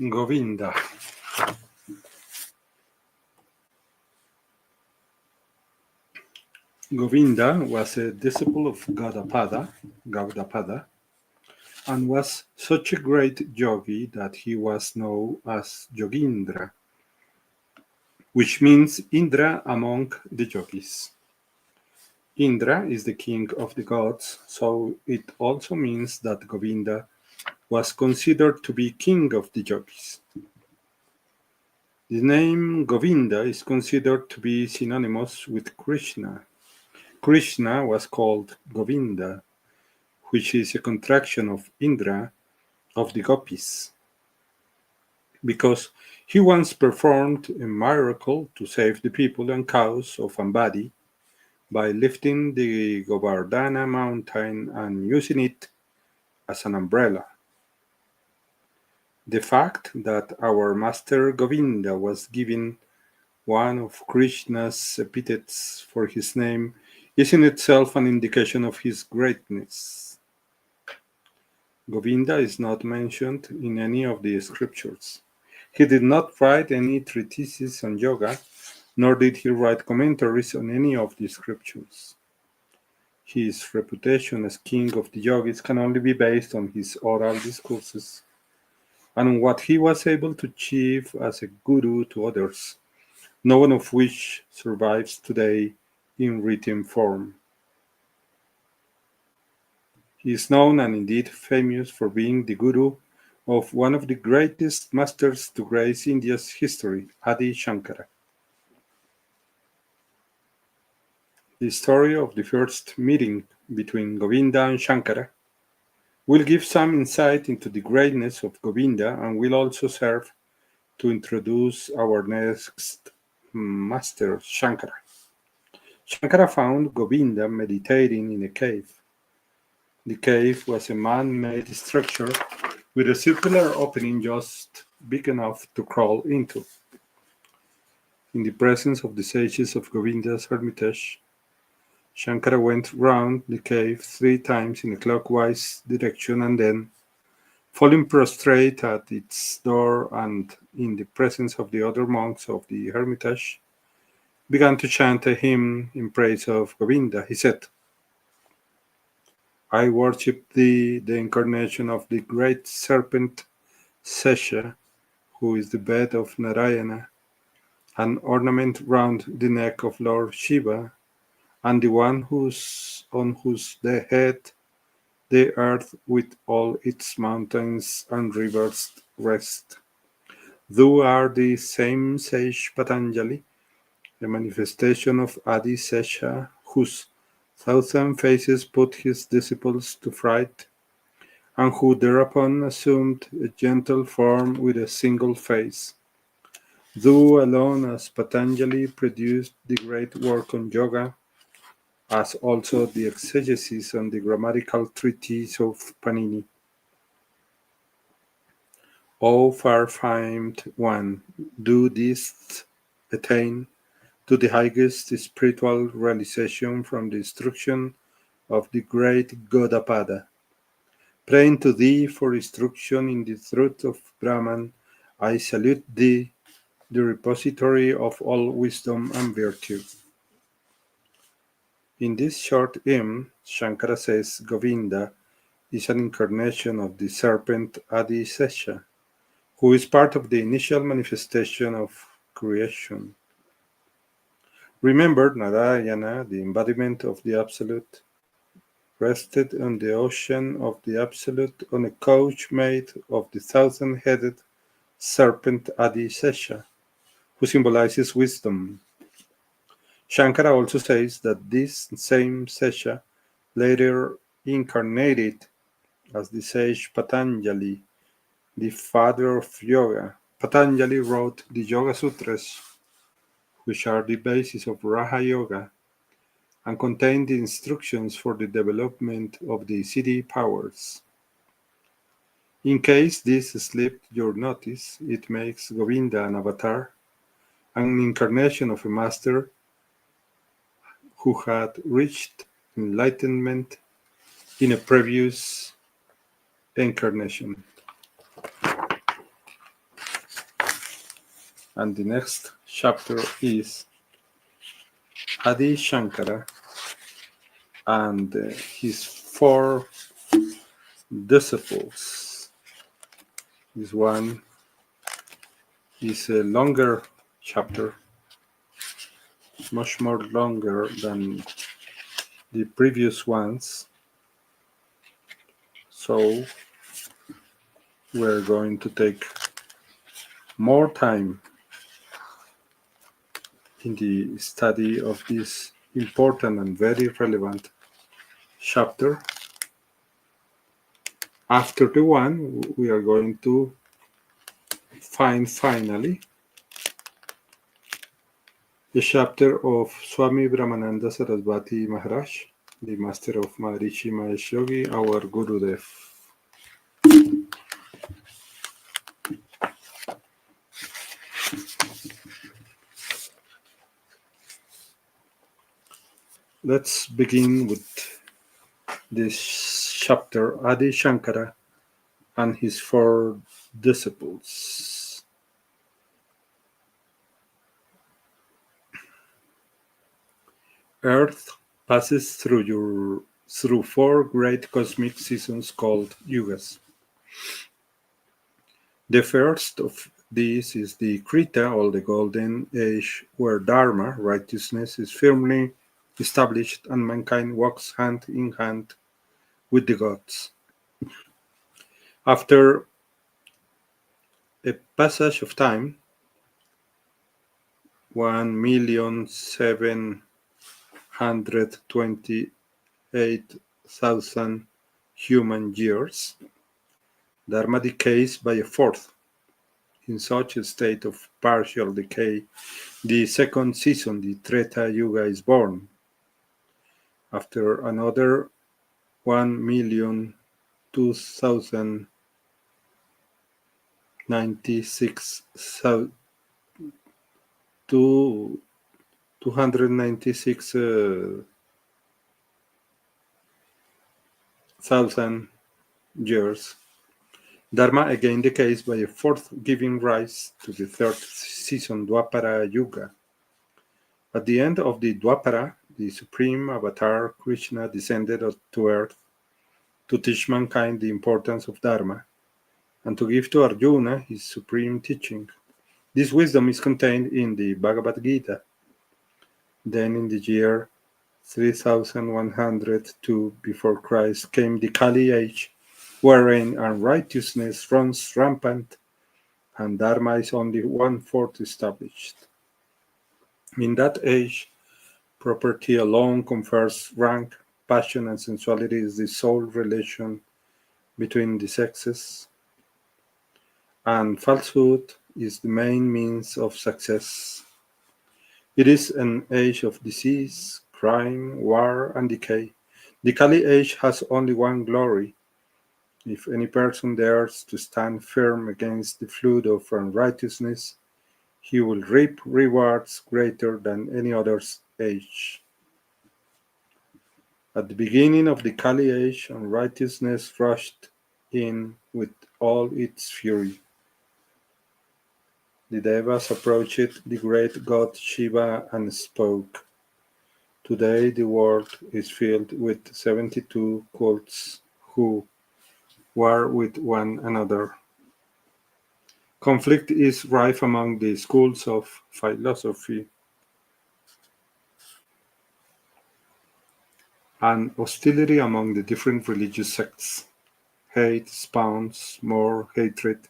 Govinda. Govinda was a disciple of Gaudapada, and was such a great yogi that he was known as Yogindra, which means Indra among the yogis. Indra is the king of the gods, so it also means that Govinda was considered to be king of the yogis. The name Govinda is considered to be synonymous with Krishna. Krishna was called Govinda, which is a contraction of Indra of the gopis, because he once performed a miracle to save the people and cows of Ambadi by lifting the Govardhana mountain and using it as an umbrella. The fact that our master Govinda was given one of Krishna's epithets for his name is in itself an indication of his greatness. Govinda is not mentioned in any of the scriptures. He did not write any treatises on yoga, nor did he write commentaries on any of the scriptures. His reputation as king of the yogis can only be based on his oral discourses and on what he was able to achieve as a guru to others, none of which survives today in written form. He is known and indeed famous for being the guru of one of the greatest masters to grace India's history, Adi Shankara. The story of the first meeting between Govinda and Shankara will give some insight into the greatness of Govinda and will also serve to introduce our next master, Shankara. Shankara found Govinda meditating in a cave. The cave was a man-made structure with a circular opening just big enough to crawl into. In the presence of the sages of Govinda's hermitage, Shankara went round the cave 3 times in a clockwise direction and then, falling prostrate at its door and in the presence of the other monks of the hermitage, began to chant a hymn in praise of Govinda. He said, I worship thee, the incarnation of the great serpent Sesha, who is the bed of Narayana, an ornament round the neck of Lord Shiva, and the one on whose head the earth with all its mountains and rivers rest. Thou art the same sage Patanjali, a manifestation of Adi Sesha, whose 1,000 faces put his disciples to fright, and who thereupon assumed a gentle form with a single face. Thou alone as Patanjali produced the great work on yoga, as also the exegesis on the grammatical treatise of Panini. O far-famed one, do this attain to the highest spiritual realization from the instruction of the great Gaudapada. Praying to thee for instruction in the truth of Brahman, I salute thee, the repository of all wisdom and virtue. In this short hymn, Shankara says Govinda is an incarnation of the serpent Adi Sesha, who is part of the initial manifestation of creation. Remember, Narayana, the embodiment of the Absolute, rested on the ocean of the Absolute on a couch made of the 1,000-headed serpent Adi Sesha, who symbolizes wisdom. Shankara also says that this same Sesha later incarnated as the sage Patanjali, the father of yoga. Patanjali wrote the Yoga Sutras, which are the basis of Raja Yoga, and contain the instructions for the development of the siddhi powers. In case this slipped your notice, it makes Govinda an avatar, an incarnation of a master who had reached enlightenment in a previous incarnation. And the next chapter is Adi Shankara and his four disciples. This one is a longer chapter, much more longer than the previous ones. So we're going to take more time in the study of this important and very relevant chapter. After the one, we are going to find finally the chapter of Swami Brahmananda Saraswati Maharaj, the master of Maharishi Mahesh Yogi, our Gurudev. Let's begin with this chapter, Adi Shankara and his four disciples. Earth passes through four great cosmic seasons called yugas. The first of these is the Krita, or the Golden Age, where Dharma, righteousness, is firmly established and mankind walks hand in hand with the gods. After a passage of time, 1,728,000 human years, Dharma decays by a fourth. In such a state of partial decay, the second season, the Treta Yuga, is born. After another 296,000 years, Dharma again decays by a fourth, giving rise to the third season, Dwapara Yuga. At the end of the Dwapara, the Supreme Avatar Krishna descended to earth to teach mankind the importance of Dharma and to give to Arjuna his supreme teaching. This wisdom is contained in the Bhagavad Gita. Then in the year 3102 before Christ came the Kali age, wherein unrighteousness runs rampant and Dharma is only one-fourth established. In that age, property alone confers rank, passion and sensuality is the sole relation between the sexes, and falsehood is the main means of success. It is an age of disease, crime, war, and decay. The Kali age has only one glory. If any person dares to stand firm against the flood of unrighteousness, he will reap rewards greater than any other age. At the beginning of the Kali age, unrighteousness rushed in with all its fury. The Devas approached the great god Shiva and spoke. Today the world is filled with 72 cults who war with one another. Conflict is rife among the schools of philosophy, and hostility among the different religious sects. Hate spawns more hatred,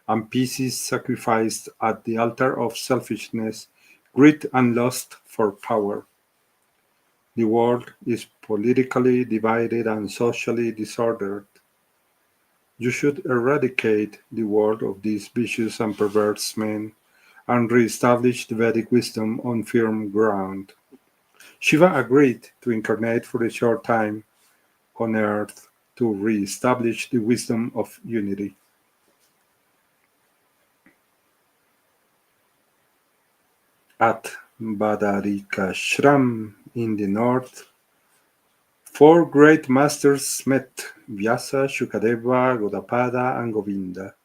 and peace is sacrificed at the altar of selfishness, greed, and lust for power. The world is politically divided and socially disordered. You should eradicate the world of these vicious and perverse men and re-establish the Vedic wisdom on firm ground. Shiva agreed to incarnate for a short time on earth to re-establish the wisdom of unity. At Badarikashram in the north, four great masters met: Vyasa, Shukadeva, Gaudapada, and Govinda.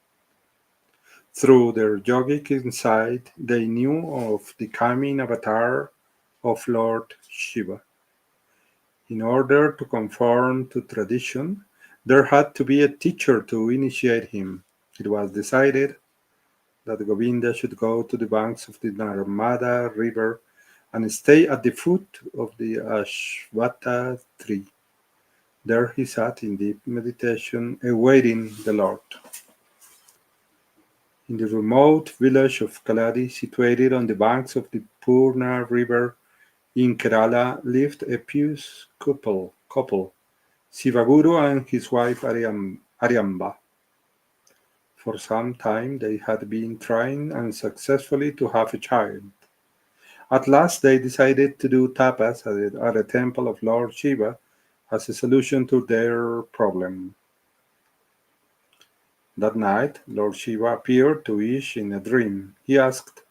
Through their yogic insight, they knew of the coming avatar of Lord Shiva. In order to conform to tradition, there had to be a teacher to initiate him. It was decided that Govinda should go to the banks of the Narmada river and stay at the foot of the Ashwatha tree. There he sat in deep meditation, awaiting the Lord. In the remote village of Kaladi, situated on the banks of the Purna river in Kerala, lived a pious couple, Sivaguru and his wife Aryamba. For some time they had been trying unsuccessfully to have a child. At last they decided to do tapas at a temple of Lord Shiva as a solution to their problem. That night Lord Shiva appeared to each in a dream. He asked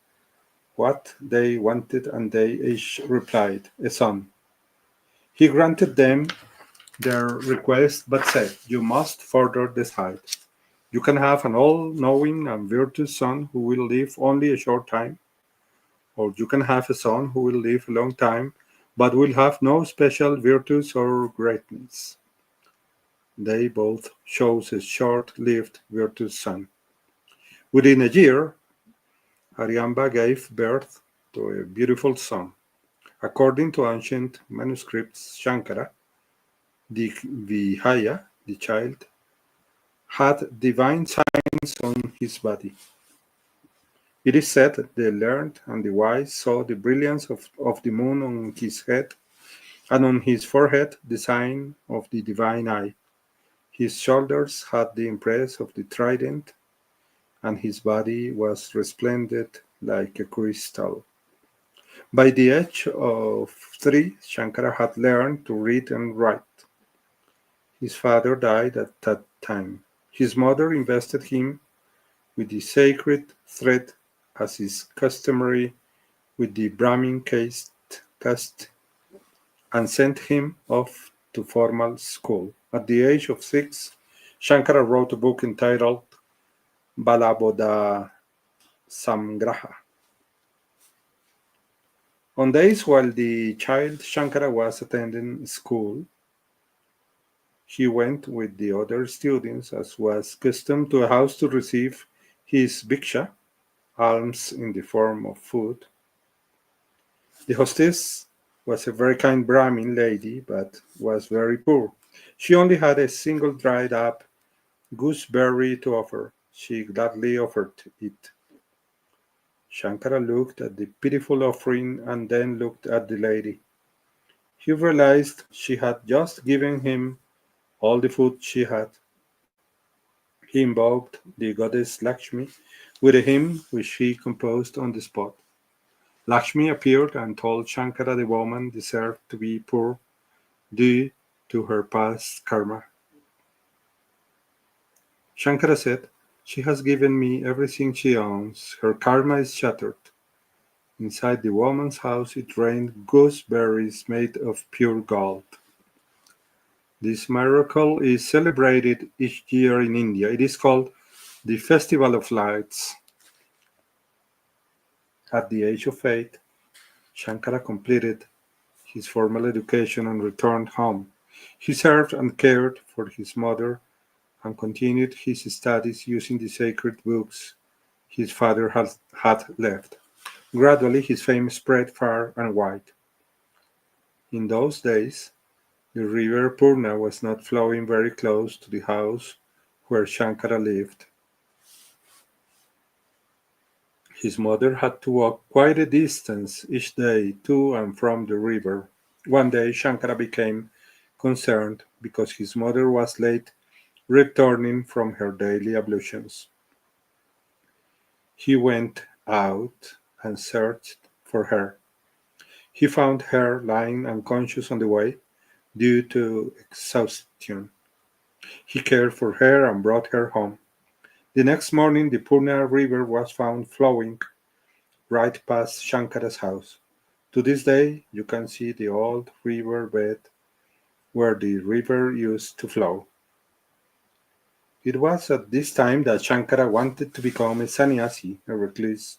what they wanted and they each replied, a son. He granted them their request but said, you must further decide. You can have an all-knowing and virtuous son who will live only a short time, or you can have a son who will live a long time but will have no special virtues or greatness. They both chose a short-lived virtuous son. Within a year, Aryamba gave birth to a beautiful son. According to ancient manuscripts, Shankara, the Vihaya, the child, had divine signs on his body. It is said the learned and the wise saw the brilliance of the moon on his head, and on his forehead the sign of the divine eye. His shoulders had the impress of the trident, and his body was resplendent like a crystal. By the age of 3, Shankara had learned to read and write. His father died at that time. His mother invested him with the sacred thread as is customary with the Brahmin caste and sent him off to formal school. At the age of 6, Shankara wrote a book entitled Balabodha Samgraha. On days while the child Shankara was attending school, he went with the other students, as was custom, to a house to receive his bhiksha, alms in the form of food. The hostess was a very kind Brahmin lady, but was very poor. She only had a single dried up gooseberry to offer. She gladly offered it. Shankara looked at the pitiful offering and then looked at the lady. He realized she had just given him all the food she had. He invoked the goddess Lakshmi with a hymn which he composed on the spot. Lakshmi appeared and told Shankara the woman deserved to be poor due to her past karma. Shankara said, she has given me everything she owns. Her karma is shattered. Inside the woman's house it rained gooseberries made of pure gold. This miracle is celebrated each year in India. It is called the Festival of Lights. At the age of 8, Shankara completed his formal education and returned home. He served and cared for his mother and continued his studies using the sacred books his father had left. Gradually his fame spread far and wide. In those days, the river Purna was not flowing very close to the house where Shankara lived. His mother had to walk quite a distance each day to and from the river. One day Shankara became concerned because his mother was late returning from her daily ablutions. He went out and searched for her. He found her lying unconscious on the way due to exhaustion. He cared for her and brought her home. The next morning, the Purna River was found flowing right past Shankara's house. To this day, you can see the old river bed where the river used to flow. It was at this time that Shankara wanted to become a sannyasi, a recluse.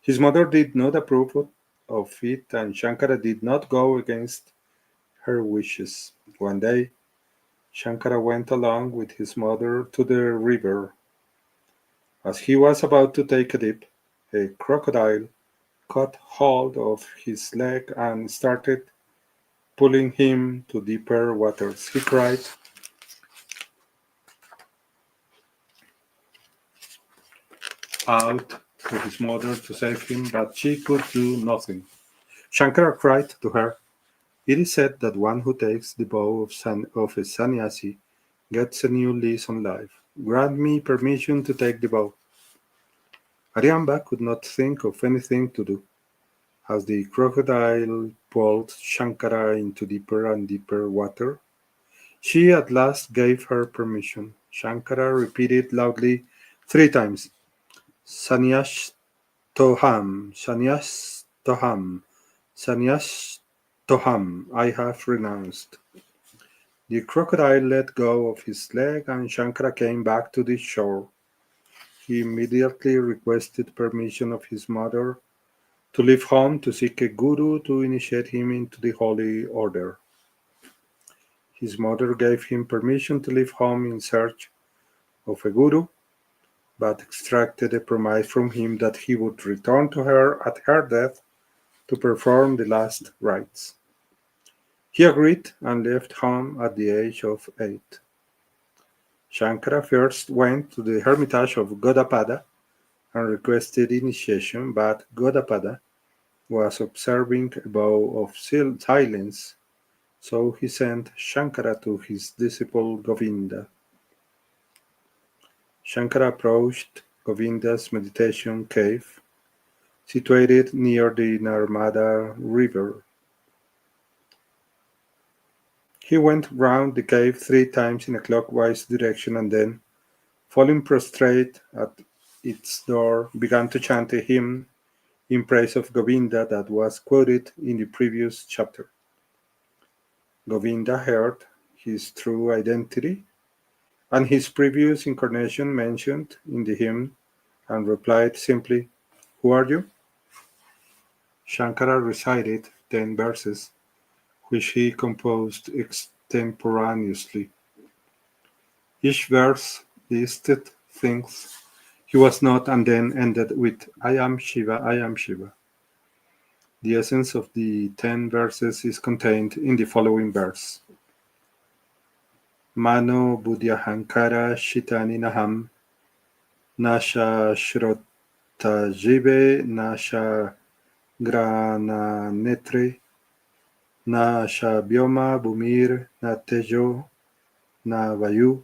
His mother did not approve of it, and Shankara did not go against her wishes. One day, Shankara went along with his mother to the river. As he was about to take a dip, a crocodile caught hold of his leg and started pulling him to deeper waters. He cried out to his mother to save him, but she could do nothing. Shankara cried to her, "It is said that one who takes the vow of a sannyasi gets a new lease on life. Grant me permission to take the vow." Ariamba could not think of anything to do. As the crocodile pulled Shankara into deeper and deeper water, she at last gave her permission. Shankara repeated loudly 3 times, "Sannyas Toham, Sannyas Toham, Sannyas Toham, I have renounced." The crocodile let go of his leg and Shankara came back to the shore. He immediately requested permission of his mother to leave home to seek a guru to initiate him into the holy order. His mother gave him permission to leave home in search of a guru, but extracted a promise from him that he would return to her at her death to perform the last rites. He agreed and left home at the age of 8. Shankara first went to the hermitage of Gaudapada and requested initiation, but Gaudapada was observing a vow of silence, so he sent Shankara to his disciple Govinda. Shankara approached Govinda's meditation cave, situated near the Narmada river. He went round the cave 3 times in a clockwise direction and then, falling prostrate at its door, began to chant a hymn in praise of Govinda that was quoted in the previous chapter. Govinda heard his true identity and his previous incarnation mentioned in the hymn and replied simply, "Who are you?" Shankara recited 10 verses, which he composed extemporaneously. Each verse listed things he was not and then ended with "I am Shiva, I am Shiva." The essence of the 10 verses is contained in the following verse. Mano buddhyahankara shitani naham nasha shrota jive nasha grana netre nasha byoma bhumir na tejo na vayu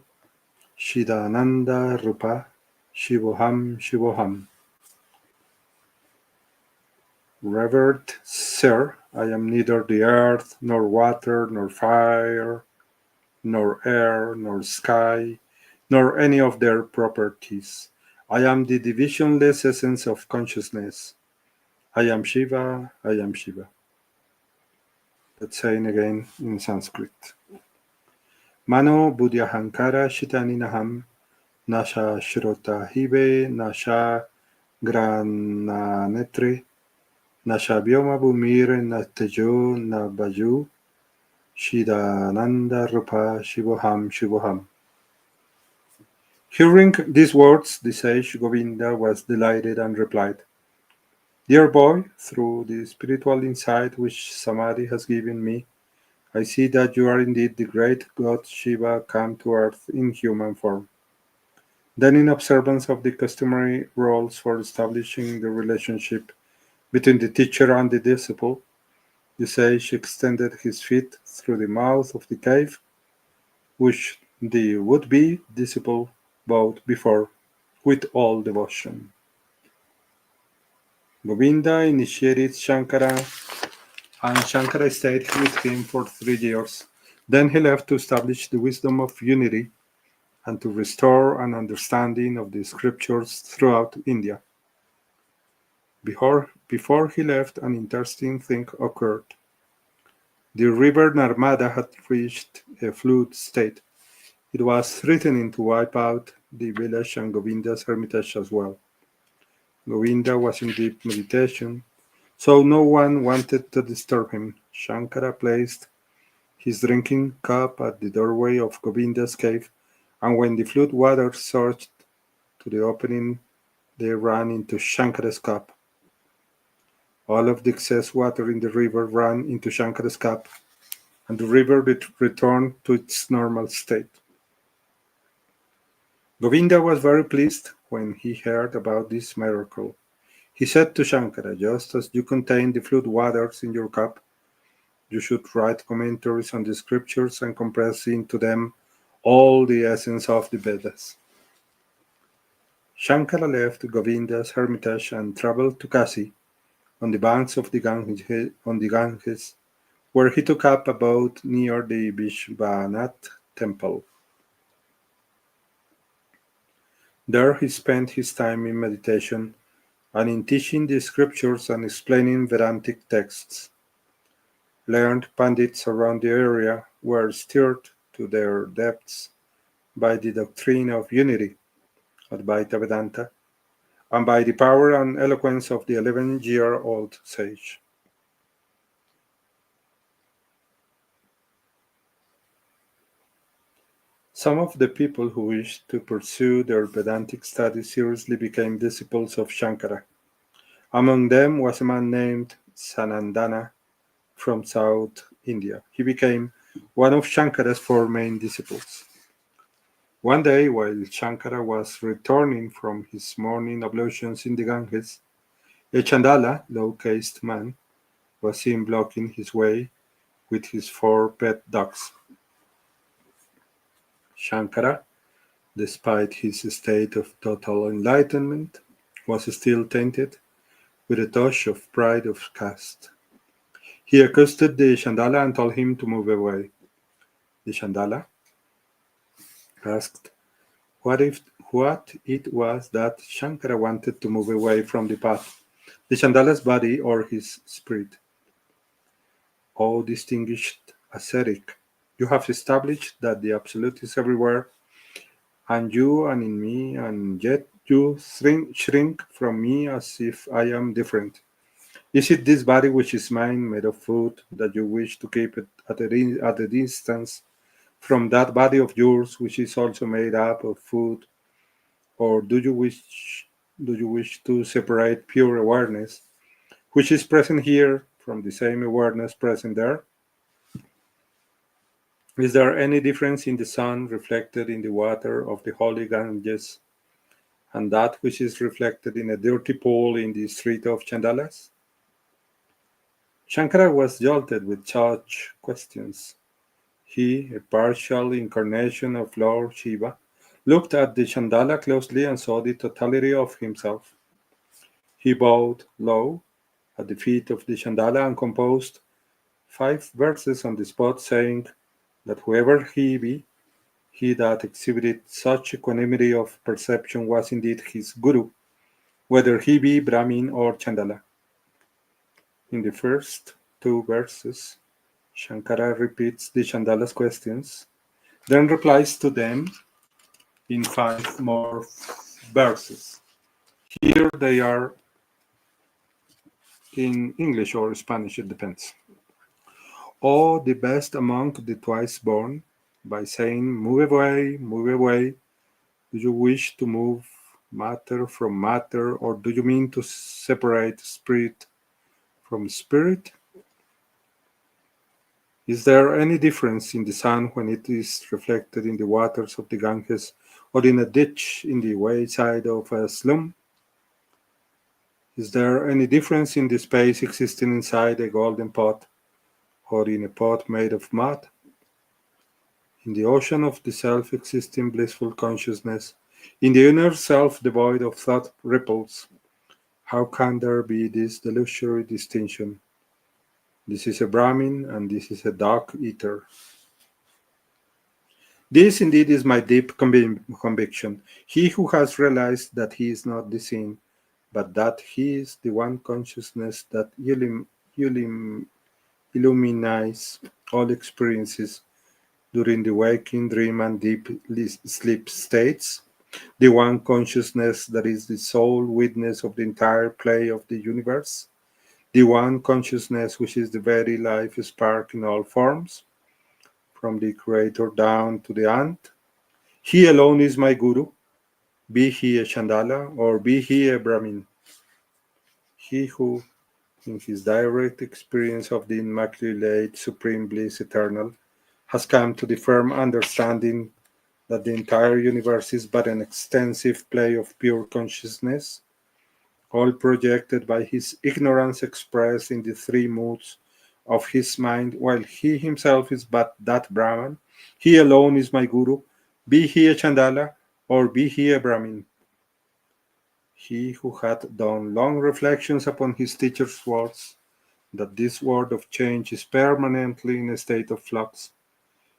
shidananda rupa shivoham shivoham. Revered Sir, I am neither the earth, nor water, nor fire, nor air, nor sky, nor any of their properties. I am the divisionless essence of consciousness. I am Shiva, I am Shiva. Let's say it again in Sanskrit. Mano buddhyahankara shitaninaham nasha shrota hive nasha grananetre nasha byoma bhumir na tejo na baju shidananda rupa shivoham shivoham. Hearing these words, the sage Govinda was delighted and replied, "Dear boy, through the spiritual insight which Samadhi has given me, I see that you are indeed the great god Shiva come to earth in human form." Then, in observance of the customary rules for establishing the relationship between the teacher and the disciple, the sage extended his feet through the mouth of the cave, which the would-be disciple bowed before with all devotion. Govinda initiated Shankara, and Shankara stayed with him for 3 years. Then he left to establish the wisdom of unity and to restore an understanding of the scriptures throughout India. Before he left, an interesting thing occurred. The river Narmada had reached a flood state. It was threatening to wipe out the village and Govinda's hermitage as well. Govinda was in deep meditation, so no one wanted to disturb him. Shankara placed his drinking cup at the doorway of Govinda's cave, and when the flood water surged to the opening, they ran into Shankara's cup. All of the excess water in the river ran into Shankara's cup, and the river returned to its normal state. Govinda was very pleased when he heard about this miracle. He said to Shankara, just as you contain the flood waters in your cup, you should write commentaries on the scriptures and compress into them all the essence of the Vedas. Shankara left Govinda's hermitage and traveled to Kasi on the banks of the Ganges, where he took up abode near the Vishwanath temple. There he spent his time in meditation and in teaching the scriptures and explaining Vedantic texts. Learned Pandits around the area were stirred to their depths by the doctrine of unity, Advaita Vedanta, and by the power and eloquence of the 11-year-old sage. Some of the people who wished to pursue their Vedantic studies seriously became disciples of Shankara. Among them was a man named Sanandana from South India. He became one of Shankara's four main disciples. One day, while Shankara was returning from his morning ablutions in the Ganges, a Chandala, low-caste man, was seen blocking his way with his four pet dogs. Shankara, despite his state of total enlightenment, was still tainted with a touch of pride of caste. He accosted the Chandala and told him to move away. The Chandala asked what it was that Shankara wanted to move away from the path, the Chandala's body or his spirit. O distinguished ascetic, you have established that the Absolute is everywhere, and you and in me, and yet you shrink from me as if I am different. Is it this body which is mine, made of food, that you wish to keep it at a distance from that body of yours, which is also made up of food, or do you wish to separate pure awareness, which is present here, from the same awareness present there? Is there any difference in the sun reflected in the water of the holy Ganges and that which is reflected in a dirty pool in the street of Chandalas? Shankara was jolted with such questions. He, a partial incarnation of Lord Shiva, looked at the Chandala closely and saw the totality of himself. He bowed low at the feet of the Chandala and composed 5 verses on the spot, saying that whoever he be, he that exhibited such equanimity of perception was indeed his guru, whether he be Brahmin or Chandala. In the first 2 verses, Shankara repeats the Chandala's questions, then replies to them in 5 more verses. Here they are in English or Spanish, it depends. O the best among the twice born, by saying, move away, do you wish to move matter from matter, or do you mean to separate spirit from spirit? Is there any difference in the sun when it is reflected in the waters of the Ganges, or in a ditch in the wayside of a slum? Is there any difference in the space existing inside a golden pot, or in a pot made of mud? In the ocean of the self-existing blissful consciousness, in the inner self devoid of thought ripples, how can there be this delusory distinction? This is a Brahmin and this is a dog eater. This indeed is my deep conviction. He who has realized that he is not the seen, but that he is the one consciousness that illumines all experiences, during the waking, dream, and deep sleep states, the one consciousness that is the sole witness of the entire play of the universe, the one consciousness which is the very life spark in all forms, from the creator down to the ant. He alone is my guru, be he a Chandala or be he a Brahmin. He who, in his direct experience of the Immaculate Supreme Bliss Eternal, has come to the firm understanding that the entire universe is but an extensive play of pure consciousness, all projected by his ignorance expressed in the three moods of his mind, while he himself is but that Brahman. He alone is my Guru, be he a Chandala or be he a Brahmin. He who had done long reflections upon his teacher's words, that this world of change is permanently in a state of flux.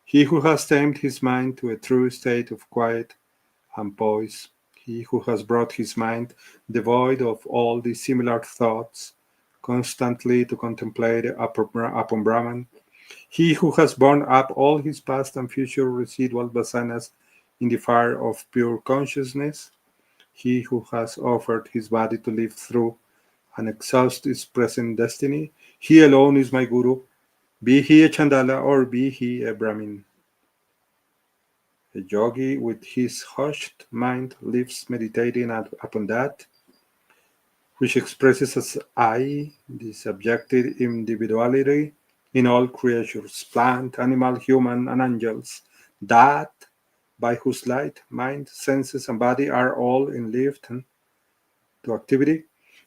He who has tamed his mind to a true state of quiet and poise, he who has brought his mind, devoid of all the similar thoughts, constantly to contemplate upon Brahman, he who has burned up all his past and future residual vasanas in the fire of pure consciousness, he who has offered his body to live through and exhaust his present destiny, he alone is my Guru, be he a Chandala or be he a Brahmin. A yogi with his hushed mind lives meditating upon that, which expresses as I, the subjective individuality in all creatures, plant, animal, human, and angels, that by whose light, mind, senses, and body are all enlivened to activity,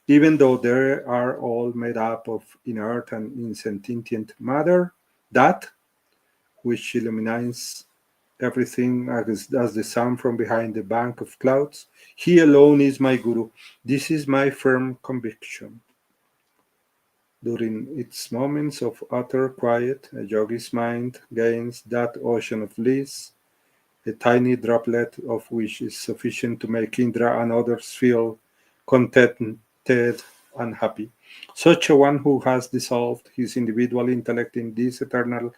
even though they are all made up of inert and insentient matter, that which illumines everything as the sun from behind the bank of clouds. He alone is my Guru. This is my firm conviction. During its moments of utter quiet, a yogi's mind gains that ocean of bliss, a tiny droplet of which is sufficient to make Indra and others feel contented and happy. Such a one who has dissolved his individual intellect in this eternal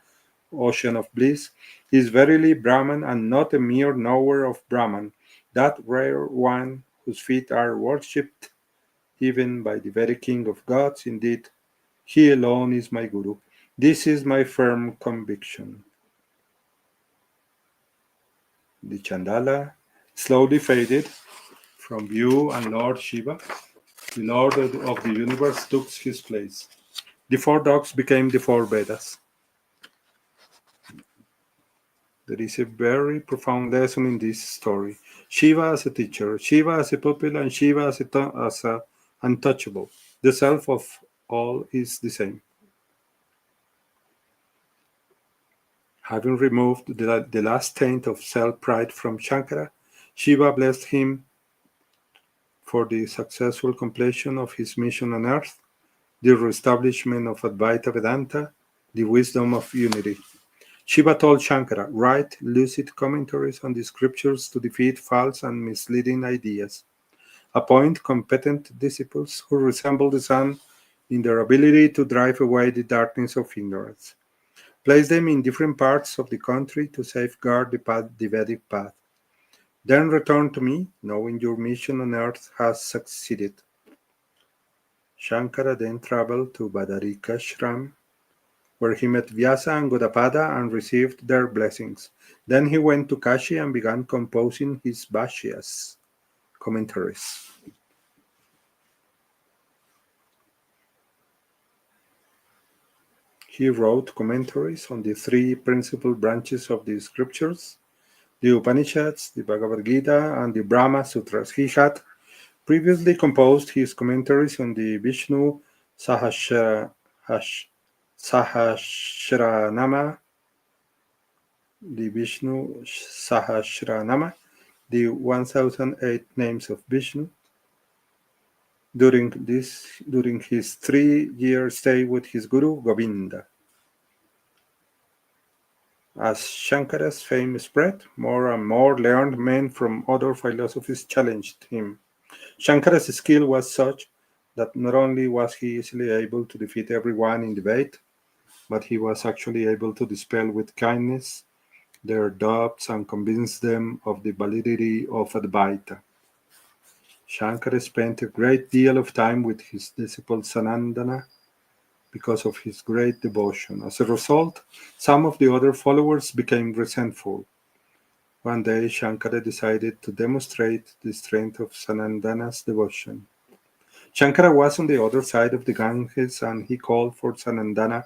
ocean of bliss is verily Brahman and not a mere knower of Brahman, that rare one whose feet are worshipped even by the very king of gods. Indeed, he alone is my Guru. This is my firm conviction. The Chandala slowly faded from view, and Lord Shiva, the Lord of the universe, took his place. The four dogs became the four Vedas. There is a very profound lesson in this story. Shiva as a teacher, Shiva as a pupil, and Shiva as a untouchable. The self of all is the same. Having removed the last taint of self-pride from Shankara, Shiva blessed him for the successful completion of his mission on earth, the reestablishment of Advaita Vedanta, the wisdom of unity. Shiva told Shankara, write lucid commentaries on the scriptures to defeat false and misleading ideas. Appoint competent disciples who resemble the sun in their ability to drive away the darkness of ignorance. Place them in different parts of the country to safeguard the Vedic path. Then return to me, knowing your mission on earth has succeeded. Shankara then traveled to Badarikashram, where he met Vyasa and Gaudapada and received their blessings. Then he went to Kashi and began composing his Bhashyas, commentaries. He wrote commentaries on the three principal branches of the scriptures, the Upanishads, the Bhagavad Gita, and the Brahma Sutras. He had previously composed his commentaries on the Vishnu Sahasranama, the 1008 names of Vishnu. During his 3-year stay with his guru Govinda. As Shankara's fame spread, more and more learned men from other philosophies challenged him. Shankara's skill was such that not only was he easily able to defeat everyone in debate, but he was actually able to dispel with kindness their doubts and convinced them of the validity of Advaita. Shankara spent a great deal of time with his disciple Sanandana because of his great devotion. As a result, some of the other followers became resentful. One day, Shankara decided to demonstrate the strength of Sanandana's devotion. Shankara was on the other side of the Ganges and he called for Sanandana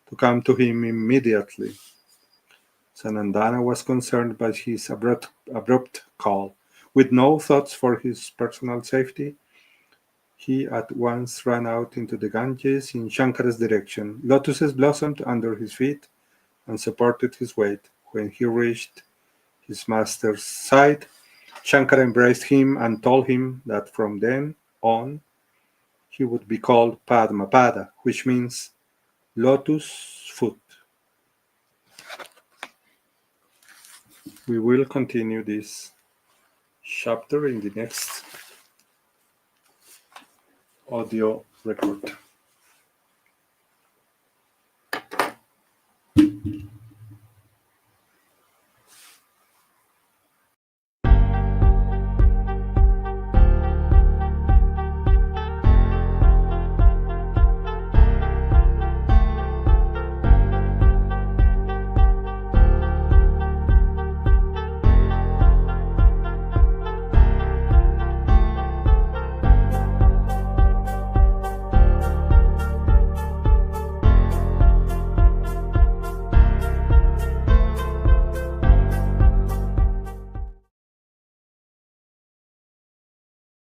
to come to him immediately. Sanandana was concerned by his abrupt call. With no thoughts for his personal safety, he at once ran out into the Ganges in Shankara's direction. Lotuses blossomed under his feet and supported his weight. When he reached his master's side, Shankara embraced him and told him that from then on he would be called Padmapada, which means lotus foot. We will continue this chapter in the next audio record.